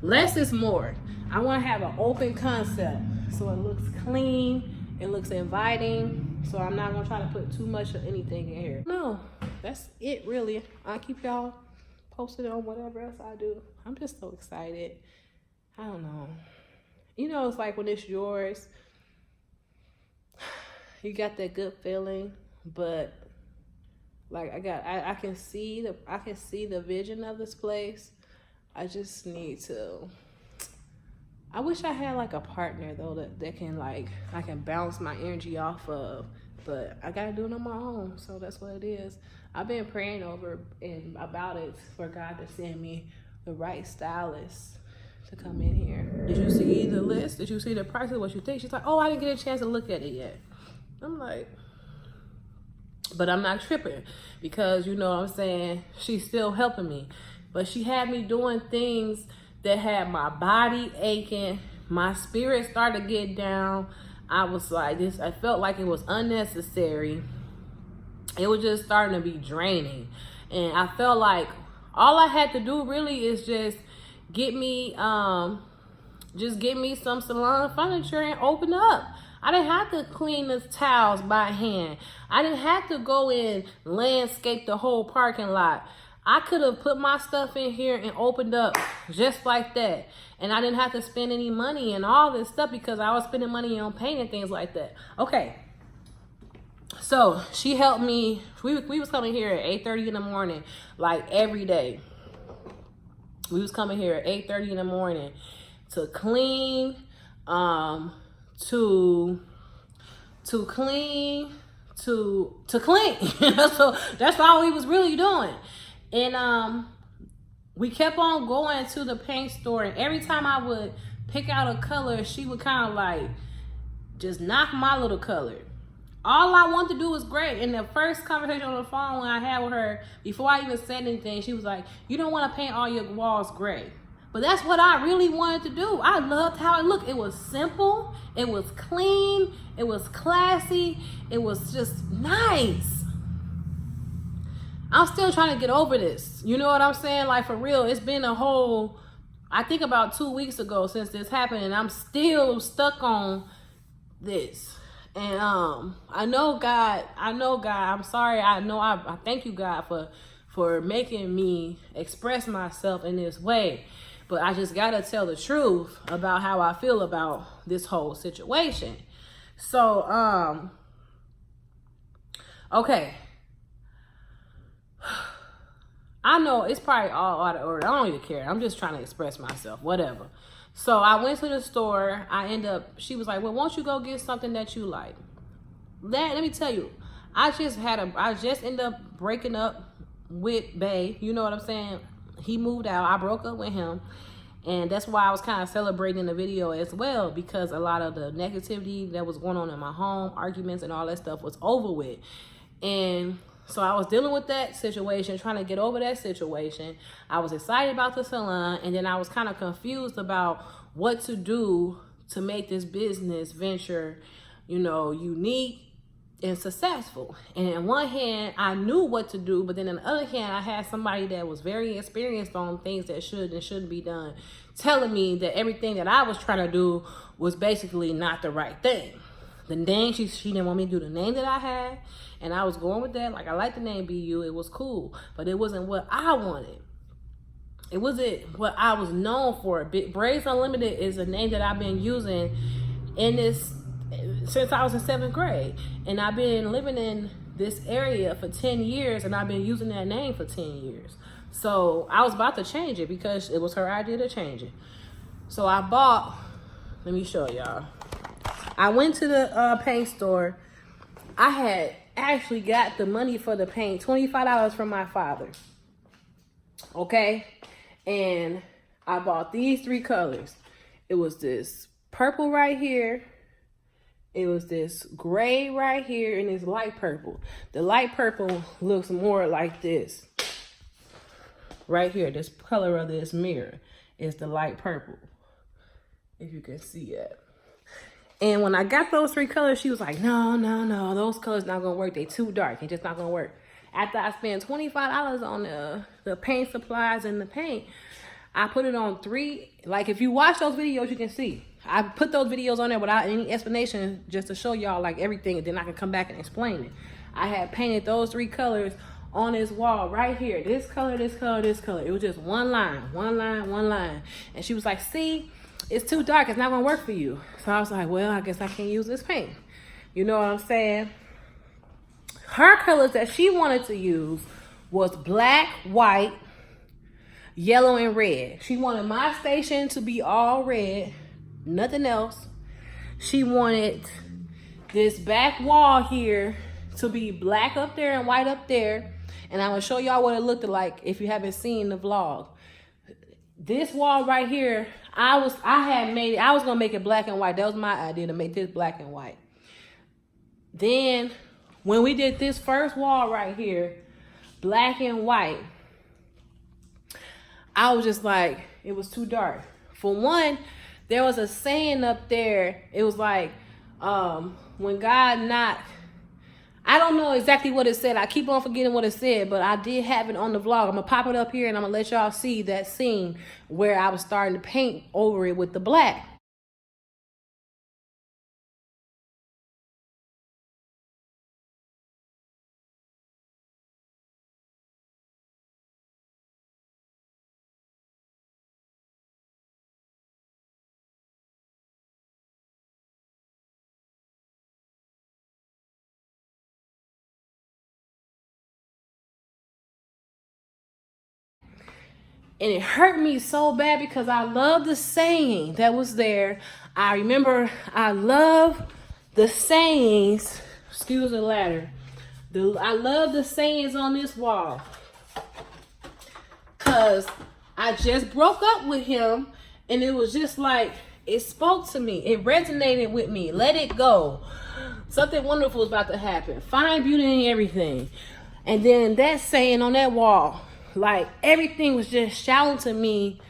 Less is more. I want to have an open concept so it looks clean, it looks inviting. So I'm not gonna try to put too much of anything in here. No, that's it really. I'll keep y'all posted on whatever else I do. I'm just so excited. I don't know. You know, it's like when it's yours, you got that good feeling, but like I can see the vision of this place. I just need to, I wish I had like a partner though that can like, I can bounce my energy off of, but I gotta do it on my own. So that's what it is. I've been praying over and about it for God to send me the right stylist to come in here. Did you see the list? Did you see the price of what you think? She's like, oh, I didn't get a chance to look at it yet. I'm like, but I'm not tripping because, you know what I'm saying, she's still helping me. But she had me doing things that had my body aching. My spirit started to get down. I was like this. I felt like it was unnecessary. It was just starting to be draining. And I felt like all I had to do really is just get me some salon furniture and open up. I didn't have to clean the towels by hand. I didn't have to go and landscape the whole parking lot. I could have put my stuff in here and opened up just like that. And I didn't have to spend any money and all this stuff because I was spending money on paint and things like that. Okay. So she helped me. We was coming here at 8:30 in the morning, like every day. We was coming here at 8:30 in the morning to clean, to clean. So that's all we was really doing. And we kept on going to the paint store, and every time I would pick out a color, she would kind of like just knock my little color. All I wanted to do was gray. And the first conversation on the phone when I had with her, before I even said anything, she was like, you don't want to paint all your walls gray. But that's what I really wanted to do. I loved how it looked. It was simple. It was clean. It was classy. It was just nice. I'm still trying to get over this. You know what I'm saying? Like, for real, it's been a whole, I think about 2 weeks ago since this happened, and I'm still stuck on this. And I know God, I'm sorry. I thank you, God, for making me express myself in this way. But I just gotta tell the truth about how I feel about this whole situation. So, okay. I know it's probably all out of order. I don't even care. I'm just trying to express myself, whatever. So I went to the store. She was like, well, won't you go get something that you like? Let me tell you, I just ended up breaking up with Bae. You know what I'm saying? He moved out. I broke up with him. And that's why I was kind of celebrating the video as well, because a lot of the negativity that was going on in my home, arguments and all that stuff was over with. And so I was dealing with that situation, trying to get over that situation. I was excited about the salon, and then I was kind of confused about what to do to make this business venture, you know, unique and successful. And on one hand, I knew what to do, but then on the other hand, I had somebody that was very experienced on things that should and shouldn't be done, telling me that everything that I was trying to do was basically not the right thing. The name, she didn't want me to do the name that I had, and I was going with that. Like, I like the name BU, it was cool, but it wasn't what I wanted. It wasn't what I was known for. Braids Unlimited is a name that I've been using in this since I was in 7th grade, and I've been living in this area for 10 years, and I've been using that name for 10 years. So I was about to change it because it was her idea to change it. So I bought, let me show y'all. I went to the paint store. I had actually got the money for the paint, $25 from my father. Okay? And I bought these 3 colors. It was this purple right here. It was this gray right here, and this light purple. The light purple looks more like this. Right here, this color of this mirror is the light purple. If you can see it. And when I got those 3 colors, she was like, no, those colors not gonna work. They too dark. It's just not gonna work. After I spent $25 on the paint supplies and the paint, I put it on 3. Like, if you watch those videos, you can see. I put those videos on there without any explanation, just to show y'all like everything, and then I can come back and explain it. I had painted those 3 colors on this wall right here. This color, this color, this color. It was just one line, one line, one line. And she was like, see, it's too dark. It's not gonna work for you. So I was like, well, I guess I can't use this paint. You know what I'm saying? Her colors that she wanted to use was black, white, yellow, and red. She wanted my station to be all red, nothing else. She wanted this back wall here to be black up there and white up there. And I'm gonna show y'all what it looked like if you haven't seen the vlog. This wall right here, I was gonna make it black and white. That was my idea, to make this black and white. Then when we did this first wall right here, black and white, I was just like, it was too dark. For one, there was a saying up there. It was like, when God knocked, I don't know exactly what it said. I keep on forgetting what it said, but I did have it on the vlog. I'm gonna pop it up here and I'm gonna let y'all see that scene where I was starting to paint over it with the black. And it hurt me so bad because I love the saying that was there. I remember I love the sayings. Excuse the ladder. I love the sayings on this wall. Because I just broke up with him. And it was just like, it spoke to me. It resonated with me. Let it go. Something wonderful is about to happen. Find beauty in everything. And then that saying on that wall, like everything was just shouting to me,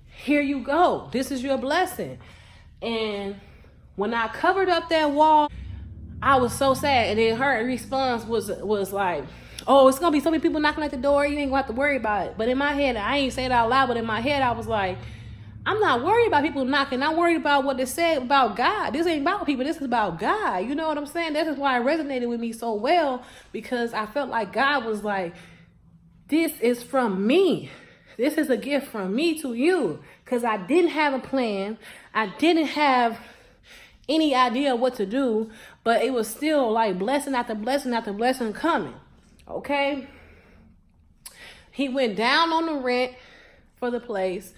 here you go. This is your blessing. And when I covered up that wall, I was so sad. And then her response was like, oh, it's gonna be so many people knocking at the door, you ain't gonna have to worry about it. But in my head, I ain't say it out loud, but in my head I was like, I'm not worried about people knocking. I'm worried about what they said about God. This ain't about people. This is about God. You know what I'm saying? This is why it resonated with me so well, because I felt like God was like, this is from me. This is a gift from me to you. Because I didn't have a plan. I didn't have any idea what to do. But it was still like blessing after blessing after blessing coming. Okay? He went down on the rent for the place.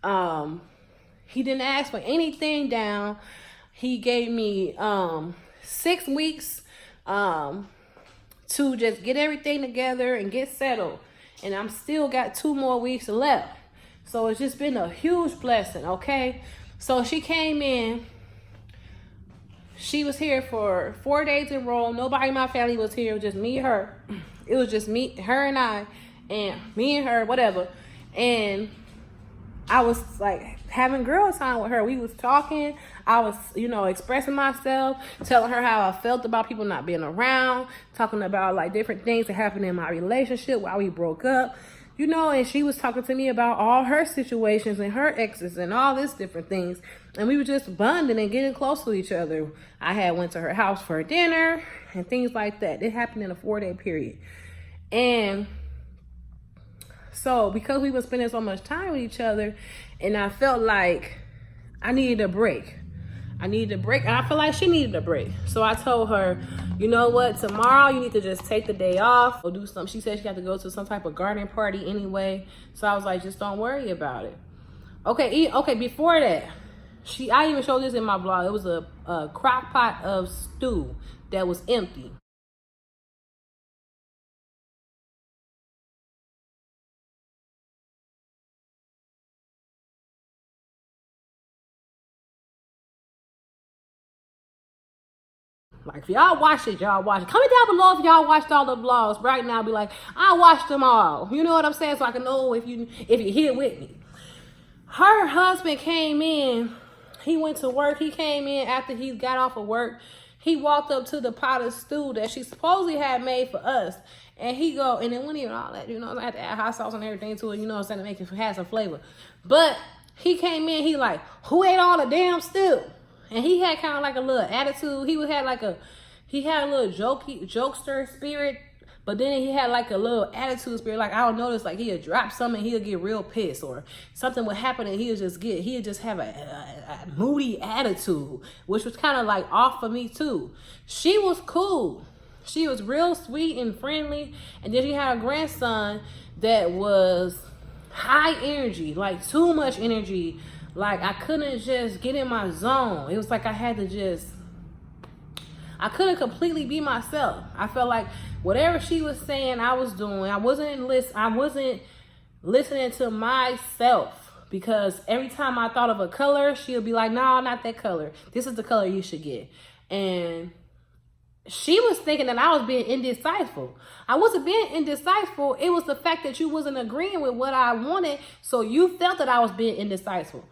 He didn't ask for anything down. He gave me 6 weeks to just get everything together and get settled. And I'm still got 2 more weeks left. So it's just been a huge blessing, okay? So she came in. She was here for 4 days in a row. Nobody in my family was here. It was just me and her. It was just me, her and I, and me and her, whatever. And I was like having girl time with her. We was talking. I was, expressing myself, telling her how I felt about people not being around, talking about like different things that happened in my relationship while we broke up, and she was talking to me about all her situations and her exes and all this different things. And we were just bonding and getting close to each other. I had went to her house for dinner and things like that. It happened in a 4-day period. And so because we were spending so much time with each other, and I felt like I needed a break. And I feel like she needed a break. So I told her, you know what? Tomorrow you need to just take the day off or do something. She said she had to go to some type of garden party anyway. So I was like, just don't worry about it. Okay, before that, I even showed this in my blog. It was a crock pot of stew that was empty. Like, if y'all watch it, y'all watch it. Comment down below if y'all watched all the vlogs. Right now, be like, I watched them all. You know what I'm saying? So I can know if you're here with me. Her husband came in. He went to work. He came in after he got off of work. He walked up to the pot of stew that she supposedly had made for us. And he go, and it wasn't even all that, you know, I had to add hot sauce and everything to it, you know what I'm saying, to make it have some flavor. But he came in, he like, who ate all the damn stew? And he had kind of like a little attitude. He had a little jokester spirit, but then he had like a little attitude spirit. Like, I don't notice, like he'd drop something, he'll get real pissed, or something would happen and he'd just have a moody attitude, which was kind of like off for me too. She was cool. She was real sweet and friendly. And then she had a grandson that was high energy, like too much energy. Like, I couldn't just get in my zone. It was like I couldn't completely be myself. I felt like whatever she was saying, I was doing. I wasn't listening to myself, because every time I thought of a color, she would be like, no, not that color. This is the color you should get. And she was thinking that I was being indecisive. I wasn't being indecisive. It was the fact that you wasn't agreeing with what I wanted, so you felt that I was being indecisive.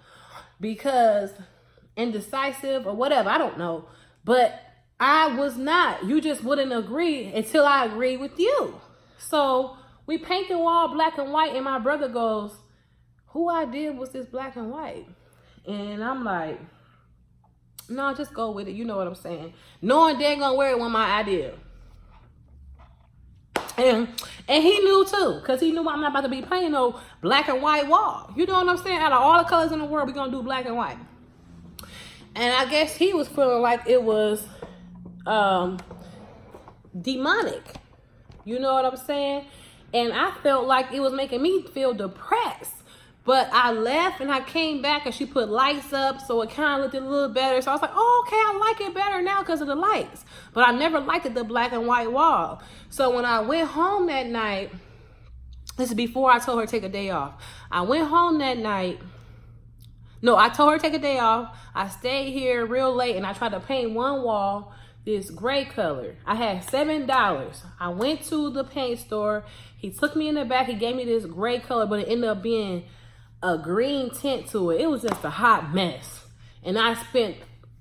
Because indecisive or whatever, I don't know. But I was not. You just wouldn't agree until I agreed with you. So we paint the wall black and white, and my brother goes, who idea was this black and white? And I'm like, no, just go with it. You know what I'm saying? Knowing they're gonna wear it was my idea. And he knew too, because he knew I'm not about to be painting no black and white wall. You know what I'm saying? Out of all the colors in the world, we're gonna do black and white. And I guess he was feeling like it was demonic. You know what I'm saying? And I felt like it was making me feel depressed. But I left and I came back and she put lights up, so it kind of looked a little better. So I was like, oh, okay, I like it better now because of the lights. But I never liked it, the black and white wall. So when I went home that night, this is before I told her to take a day off. I went home that night. No, I told her to take a day off. I stayed here real late and I tried to paint one wall this gray color. I had $7. I went to the paint store. He took me in the back. He gave me this gray color, but it ended up being a green tint to it. It was just a hot mess. And I spent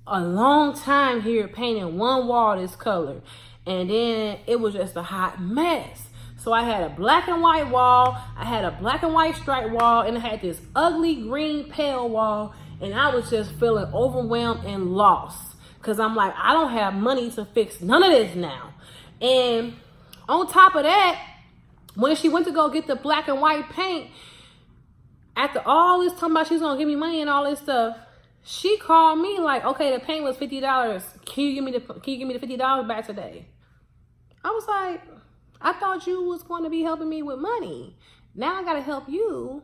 a long time here painting one wall this color. And then it was just a hot mess. So I had a black and white wall. I had a black and white stripe wall. And I had this ugly green pale wall. And I was just feeling overwhelmed and lost. Because I'm like, I don't have money to fix none of this now. And on top of that, when she went to go get the black and white paint, after all this talking about she's gonna give me money and all this stuff, she called me like, okay, the paint was $50. Can you give me the $50 back today? I was like, I thought you was going to be helping me with money. Now I gotta help you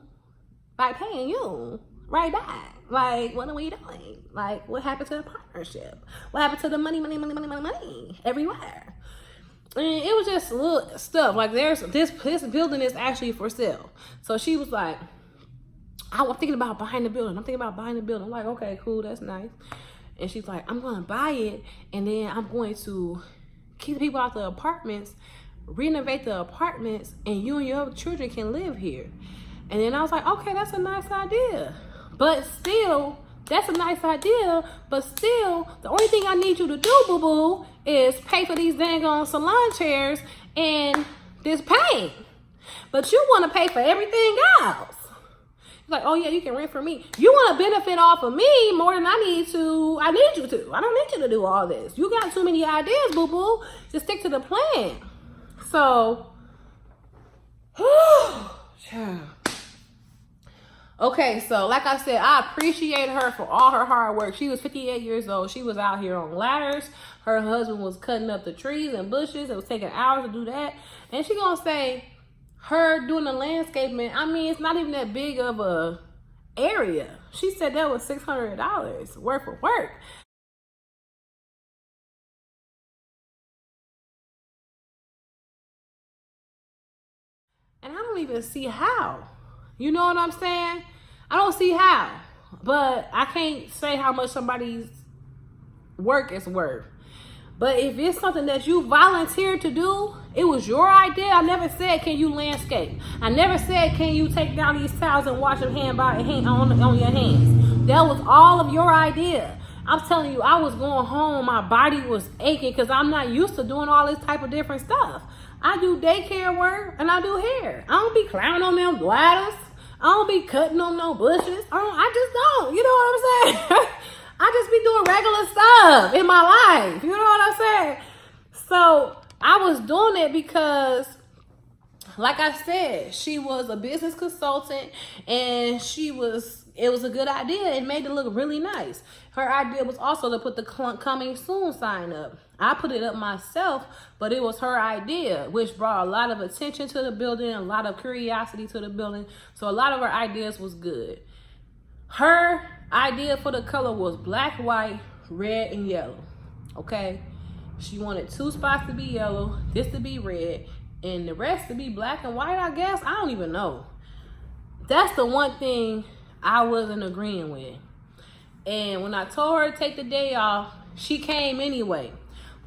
by paying you right back. Like, what are we doing? Like, what happened to the partnership? What happened to the money everywhere? And it was just little stuff. Like, there's this building is actually for sale. So she was like, I'm thinking about buying the building. I'm like, okay, cool, that's nice. And she's like, I'm gonna buy it, and then I'm going to keep the people out the apartments, renovate the apartments, and you and your children can live here. And then I was like, okay, that's a nice idea. But still, that's a nice idea, but still, the only thing I need you to do, boo-boo, is pay for these dang on salon chairs and this paint. But you want to pay for everything else. Like, oh yeah, you can rent for me. You want to benefit off of me more than I need to. I need you to. I don't need you to do all this. You got too many ideas, boo-boo. Just stick to the plan. So, okay, so like I said, I appreciate her for all her hard work. She was 58 years old. She was out here on ladders. Her husband was cutting up the trees and bushes. It was taking hours to do that. And she gonna say, her doing the landscaping, I mean, it's not even that big of a area. She said that was $600 worth of work. And I don't even see how. You know what I'm saying? I don't see how. But I can't say how much somebody's work is worth. But if it's something that you volunteered to do, it was your idea. I never said, can you landscape? I never said, can you take down these towels and wash them on your hands? That was all of your idea. I'm telling you, I was going home. My body was aching because I'm not used to doing all this type of different stuff. I do daycare work and I do hair. I don't be climbing on them ladders. I don't be cutting on no bushes. I just don't. You know what I'm saying? I just be doing regular stuff in my life. You know what I'm saying? So I was doing it because, like I said, she was a business consultant and it was a good idea. It made it look really nice. Her idea was also to put the coming soon sign up. I put it up myself, but it was her idea, which brought a lot of attention to the building, a lot of curiosity to the building. So a lot of her ideas was good. Her idea for the color was black, white, red, and yellow. Okay? She wanted 2 spots to be yellow, this to be red, and the rest to be black and white, I guess. I don't even know. That's the one thing I wasn't agreeing with. And when I told her to take the day off, she came anyway.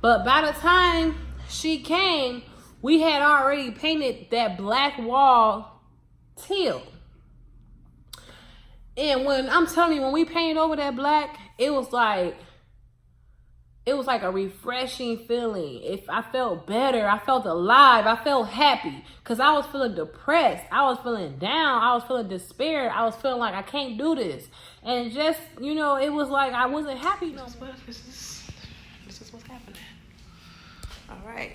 But by the time she came, we had already painted that black wall teal. And I'm telling you, when we painted over that black, it was like a refreshing feeling. I felt better. I felt alive. I felt happy because I was feeling depressed. I was feeling down. I was feeling despair. I was feeling like I can't do this. And just, you know, it was like I wasn't happy no more. This is what's happening. All right.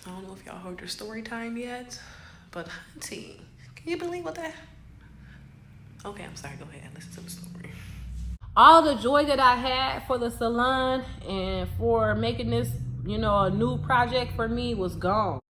I don't know if y'all heard your story time yet, but hunty, can you believe what that? Okay, I'm sorry. Go ahead. Listen to the story. All the joy that I had for the salon and for making this, you know, a new project for me was gone.